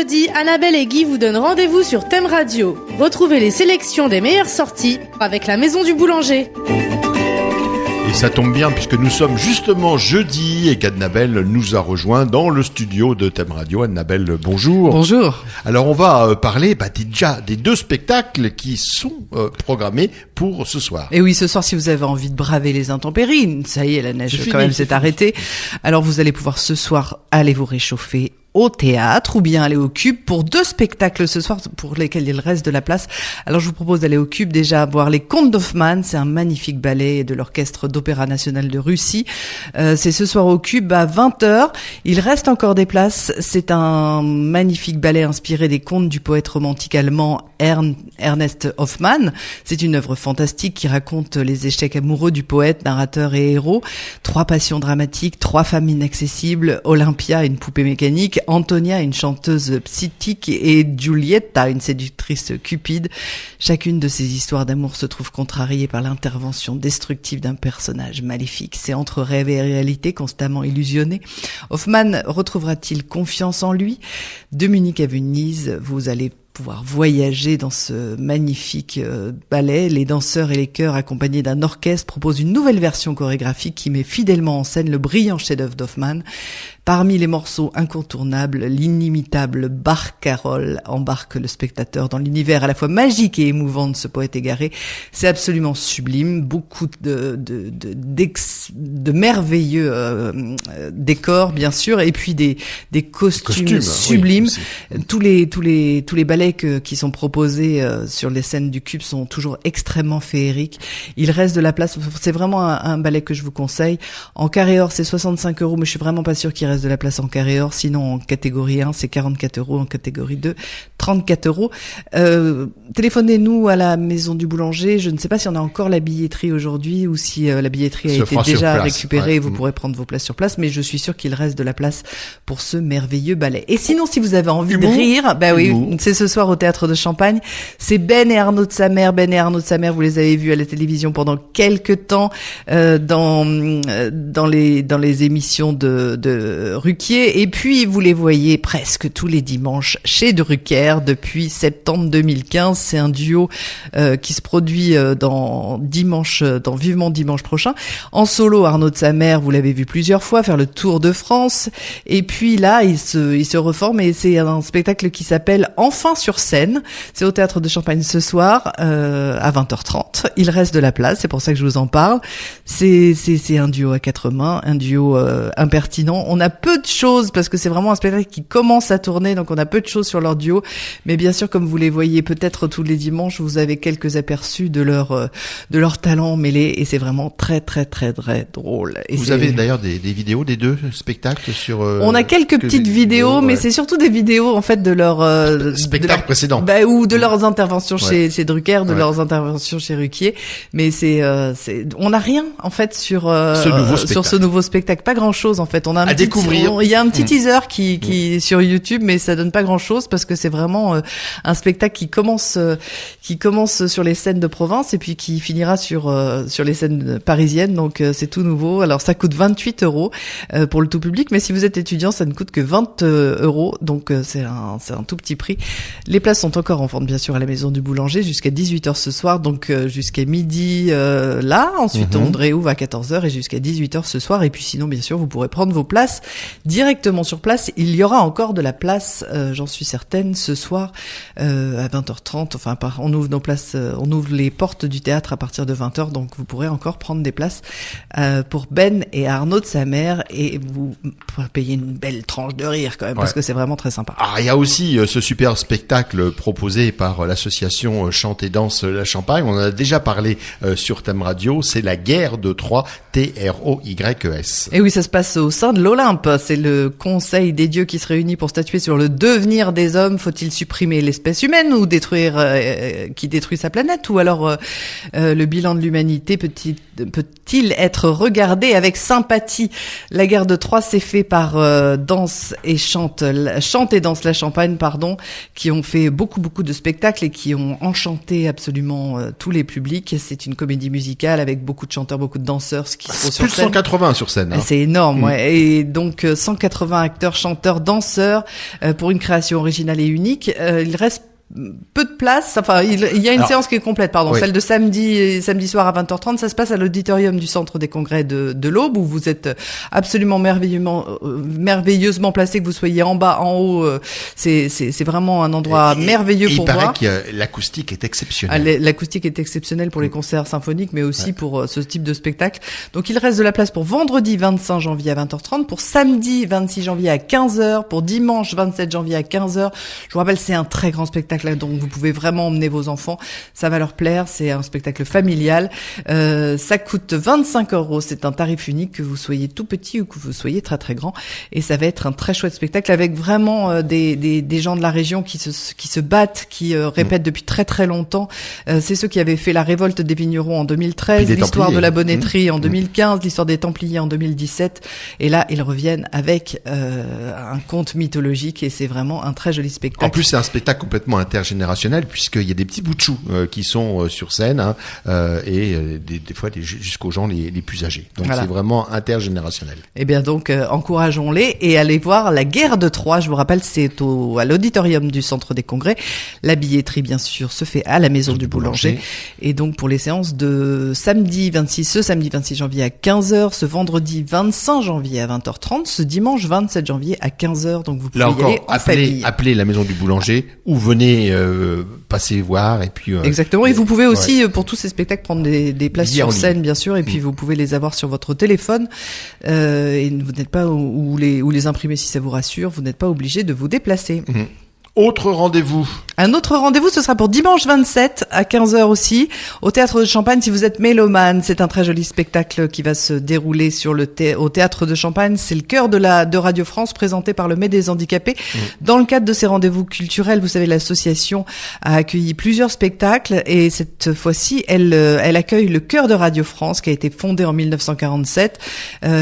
jeudi, Annabelle et Guy vous donnent rendez-vous sur Thème Radio. Retrouvez les sélections des meilleures sorties avec la Maison du Boulanger. Et ça tombe bien puisque nous sommes justement jeudi et qu'Annabelle nous a rejoint dans le studio de Thème Radio. Annabelle, bonjour. Bonjour. Alors on va parler déjà des 2 spectacles qui sont programmés pour ce soir. Et oui, ce soir, si vous avez envie de braver les intempéries, ça y est, la neige quand même s'est arrêtée. Alors vous allez pouvoir ce soir aller vous réchauffer au théâtre ou bien aller au Cube pour 2 spectacles ce soir pour lesquels il reste de la place. Alors je vous propose d'aller au Cube déjà voir les Contes d'Hoffmann, c'est un magnifique ballet de l'Orchestre d'Opéra National de Russie. C'est ce soir au Cube à 20h. Il reste encore des places. C'est un magnifique ballet inspiré des contes du poète romantique allemand Ernest Hoffmann. C'est une œuvre fantastique qui raconte les échecs amoureux du poète, narrateur et héros. 3 passions dramatiques, 3 femmes inaccessibles, Olympia, une poupée mécanique, Antonia, une chanteuse psychique, et Giulietta, une séductrice cupide. Chacune de ces histoires d'amour se trouve contrariée par l'intervention destructive d'un personnage maléfique. C'est entre rêve et réalité, constamment illusionné. Hoffmann retrouvera-t-il confiance en lui ? De Munich à Venise, vous allez pouvoir voyager dans ce magnifique ballet. Les danseurs et les chœurs accompagnés d'un orchestre proposent une nouvelle version chorégraphique qui met fidèlement en scène le brillant chef-d'œuvre d'Hoffmann. Parmi les morceaux incontournables, l'inimitable Barcarolle embarque le spectateur dans l'univers à la fois magique et émouvant de ce poète égaré. C'est absolument sublime, beaucoup de merveilleux décors bien sûr, et puis des costumes sublimes. Oui, tous les ballets qui sont proposés sur les scènes du Cube sont toujours extrêmement féeriques. Il reste de la place, c'est vraiment un ballet que je vous conseille. En carré or, c'est 65 €, mais je suis vraiment pas sûre qu'il reste de la place en carré or. Sinon, en catégorie 1, c'est 44 €, en catégorie 2, 34 €. Téléphonez-nous à la Maison du Boulanger. Je ne sais pas si on a encore la billetterie aujourd'hui ou si la billetterie a été déjà récupérée et vous pourrez prendre vos places sur place, mais je suis sûre qu'il reste de la place pour ce merveilleux ballet. Et sinon, si vous avez envie de rire, c'est ce soir au Théâtre de Champagne. C'est Ben et Arnaud de sa mère. Ben et Arnaud de sa mère, vous les avez vus à la télévision pendant quelques temps dans les émissions de Ruquier, et puis vous les voyez presque tous les dimanches chez Drucker depuis septembre 2015. C'est un duo qui se produit dans Vivement Dimanche prochain. En solo, Arnaud de sa mère, vous l'avez vu plusieurs fois faire le tour de France, et puis là il se reforme et c'est un spectacle qui s'appelle Enfin sur scène. C'est au Théâtre de Champagne ce soir à 20h30. Il reste de la place, c'est pour ça que je vous en parle. C'est un duo à 4 mains, un duo impertinent. On a peu de choses parce que c'est vraiment un spectacle qui commence à tourner, donc on a peu de choses sur leur duo, mais bien sûr, comme vous les voyez peut-être tous les dimanches, vous avez quelques aperçus de leur talent mêlé, et c'est vraiment très très très très drôle. Et vous avez d'ailleurs des vidéos des 2 spectacles sur on a quelques petites vidéos, mais c'est surtout des vidéos en fait de leur spectacle précédent, ou de leurs interventions chez Drucker, de leurs interventions chez Ruquier, mais on n'a rien en fait sur ce nouveau spectacle, pas grand chose en fait. On a à découvrir. Il y a un petit teaser qui est sur YouTube, mais ça donne pas grand chose parce que c'est vraiment un spectacle qui commence sur les scènes de province et puis qui finira sur les scènes parisiennes, donc c'est tout nouveau. Alors ça coûte 28 € pour le tout public, mais si vous êtes étudiant, ça ne coûte que 20 €, donc c'est un tout petit prix. Les places sont encore en vente bien sûr à la Maison du Boulanger jusqu'à 18h ce soir, donc jusqu'à midi là, ensuite on réouvre à 14h et jusqu'à 18h ce soir, et puis sinon bien sûr vous pourrez prendre vos places directement sur place. Il y aura encore de la place, j'en suis certaine, ce soir à 20h30. Enfin, on ouvre nos places, on ouvre les portes du théâtre à partir de 20h, donc vous pourrez encore prendre des places pour Ben et Arnaud de sa mère, et vous pourrez payer une belle tranche de rire quand même, parce que c'est vraiment très sympa. Ah, il y a aussi ce super spectacle proposé par l'association Chante et Danse La Champagne. On en a déjà parlé sur Thème Radio. C'est la guerre de Troie, TROYES. Et oui, ça se passe au sein de l'Olympe. C'est le Conseil des dieux qui se réunit pour statuer sur le devenir des hommes. Faut-il peut-il supprimer l'espèce humaine ou qui détruit sa planète, ou alors le bilan de l'humanité peut-il être regardé avec sympathie? La guerre de Troie s'est fait par Chante et Danse la Champagne, qui ont fait beaucoup de spectacles et qui ont enchanté absolument tous les publics. C'est une comédie musicale avec beaucoup de chanteurs, beaucoup de danseurs qui sont sur scène. Plus de 180 sur scène. Hein. C'est énorme, ouais. Et donc 180 acteurs, chanteurs, danseurs pour une création originale et unique. Il reste peu de place. Enfin, il y a une séance qui est complète, oui. Celle de samedi soir à 20h30, ça se passe à l'auditorium du Centre des Congrès de l'Aube, où vous êtes absolument merveilleusement placé, que vous soyez en bas, en haut. C'est vraiment un endroit merveilleux pour voir. Il paraît que l'acoustique est exceptionnelle. L'acoustique est exceptionnelle pour les concerts symphoniques, mais aussi pour ce type de spectacle. Donc, il reste de la place pour vendredi 25 janvier à 20h30, pour samedi 26 janvier à 15h, pour dimanche 27 janvier à 15h. Je vous rappelle, c'est un très grand spectacle. Donc vous pouvez vraiment emmener vos enfants, ça va leur plaire, c'est un spectacle familial, ça coûte 25 €, c'est un tarif unique, que vous soyez tout petit ou que vous soyez très très grand, et ça va être un très chouette spectacle avec vraiment des gens de la région qui se battent, qui répètent depuis très très longtemps. C'est ceux qui avaient fait la révolte des vignerons en 2013, l'histoire de la bonnetterie en 2015, l'histoire des Templiers en 2017, et là ils reviennent avec un conte mythologique, et c'est vraiment un très joli spectacle. En plus, c'est un spectacle complètement intergénérationnel, puisqu'il y a des petits bouts de choux qui sont sur scène, et des fois jusqu'aux gens les plus âgés. Donc voilà. C'est vraiment intergénérationnel. Eh bien donc encourageons-les et allez voir la guerre de Troie. Je vous rappelle, c'est à l'auditorium du Centre des Congrès. La billetterie, bien sûr, se fait à la Maison du Boulanger. Et donc pour les séances de samedi 26 janvier à 15h, ce vendredi 25 janvier à 20h30, ce dimanche 27 janvier à 15h. Donc vous pouvez y aller en famille. Appelez la Maison du Boulanger ou venez passer voir, et puis exactement. Et vous pouvez aussi pour tous ces spectacles prendre des places sur scène, bien sûr, et puis vous pouvez les avoir sur votre téléphone, et vous n'êtes pas ou les imprimer si ça vous rassure. Vous n'êtes pas obligé de vous déplacer. Autre rendez-vous. Un autre rendez-vous, ce sera pour dimanche 27 à 15h aussi, au Théâtre de Champagne. Si vous êtes mélomane, c'est un très joli spectacle qui va se dérouler au Théâtre de Champagne. C'est le chœur de Radio France, présenté par le Mai des Handicapés. Dans le cadre de ces rendez-vous culturels, vous savez, l'association a accueilli plusieurs spectacles, et cette fois-ci, elle accueille le chœur de Radio France, qui a été fondé en 1947,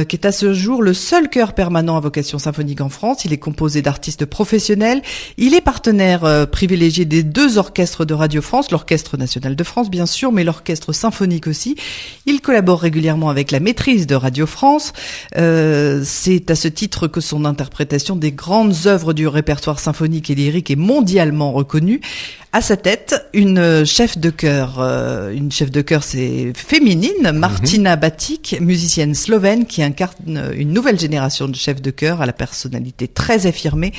qui est à ce jour le seul chœur permanent à vocation symphonique en France. Il est composé d'artistes professionnels. Il est partenaire privilégié des deux orchestres de Radio France, l'Orchestre National de France bien sûr, mais l'Orchestre Symphonique aussi. Il collabore régulièrement avec la Maîtrise de Radio France. C'est à ce titre que son interprétation des grandes œuvres du répertoire symphonique et lyrique est mondialement reconnue. À sa tête, une chef de chœur. Une chef de chœur, c'est féminine, Martina Batic, musicienne slovène qui incarne une nouvelle génération de chefs de chœur à la personnalité très affirmée.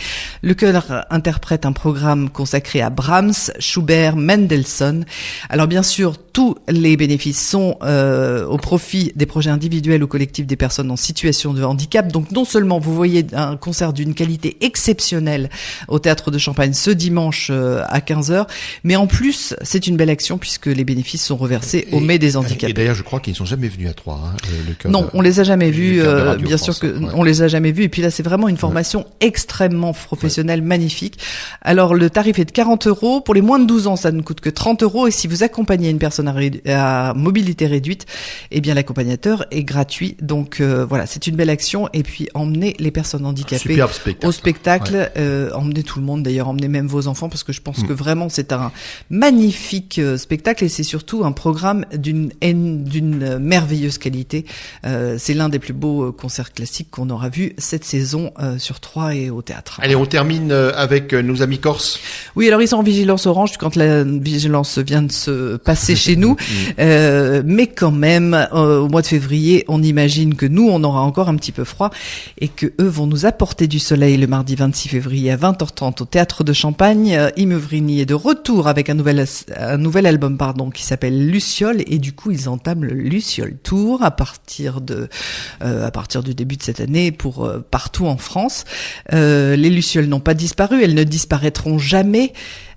Le chœur interprète un programme consacré à Brahms, Schubert, Mendelssohn. Alors bien sûr, tous les bénéfices sont au profit des projets individuels ou collectifs des personnes en situation de handicap. Donc non seulement vous voyez un concert d'une qualité exceptionnelle au Théâtre de Champagne ce dimanche à 15h, mais en plus c'est une belle action puisque les bénéfices sont reversés au Mai des Handicapés. Et d'ailleurs je crois qu'ils ne sont jamais venus à Troyes. Le chœur non, on les a jamais vus, bien France, sûr que on les a jamais vus. Et puis là c'est vraiment une formation extrêmement professionnelle, magnifique. Alors le tarif est de 40 €. Pour les moins de 12 ans, ça ne coûte que 30 €. Et si vous accompagnez une personne à mobilité réduite, eh bien l'accompagnateur est gratuit. Donc voilà, c'est une belle action. Et puis emmenez les personnes handicapées au spectacle. Emmenez tout le monde d'ailleurs, emmenez même vos enfants, parce que je pense que vraiment c'est un magnifique spectacle, et c'est surtout un programme d'une merveilleuse qualité. C'est l'un des plus beaux concerts classiques qu'on aura vu cette saison sur Troyes et au théâtre. Allez, on termine avec nos amis corses. Oui, alors ils sont en vigilance orange quand la vigilance vient de se passer chez nous, mais quand même au mois de février, on imagine que nous on aura encore un petit peu froid, et que eux vont nous apporter du soleil le mardi 26 février à 20h30 au Théâtre de Champagne. Imouvrini est de retour avec un nouvel album qui s'appelle Luciole, et du coup ils entament le Luciole Tour à partir du début de cette année pour partout en France. Les lucioles n'ont pas disparu, elles ne disparaîtront jamais.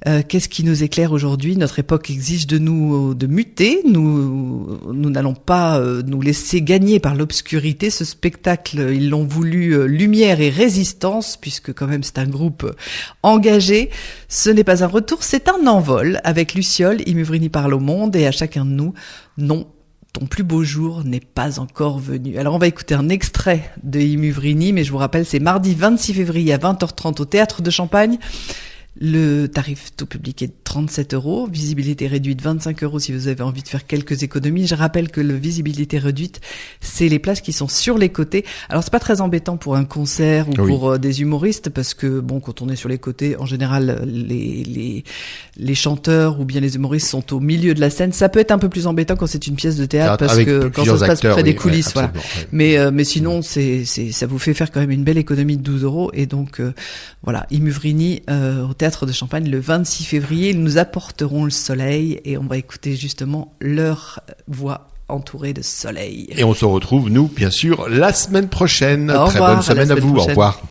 Qu'est-ce qui nous éclaire aujourd'hui? Notre époque exige de nous de muter. Nous n'allons pas nous laisser gagner par l'obscurité. Ce spectacle, ils l'ont voulu lumière et résistance, puisque quand même c'est un groupe engagé. Ce n'est pas un retour, c'est un envol. Avec Luciole, Imuvrini parle au monde et à chacun de nous. Non, ton plus beau jour n'est pas encore venu. Alors on va écouter un extrait de Imuvrini, mais je vous rappelle, c'est mardi 26 février à 20h30 au Théâtre de Champagne. Le tarif tout public est de 37 €, visibilité réduite 25 € si vous avez envie de faire quelques économies. Je rappelle que le visibilité réduite, c'est les places qui sont sur les côtés. Alors c'est pas très embêtant pour un concert ou pour des humoristes, parce que bon, quand on est sur les côtés, en général les chanteurs ou bien les humoristes sont au milieu de la scène. Ça peut être un peu plus embêtant quand c'est une pièce de théâtre, parce que quand ça se passe près des coulisses, voilà. Mais sinon ça vous fait faire quand même une belle économie de 12 € et donc voilà, Imuvrini au Théâtre de Champagne le 26 février. Ils nous apporteront le soleil et on va écouter justement leur voix entourée de soleil. Et on se retrouve, nous, bien sûr, la semaine prochaine. Très bonne semaine à vous. Au revoir.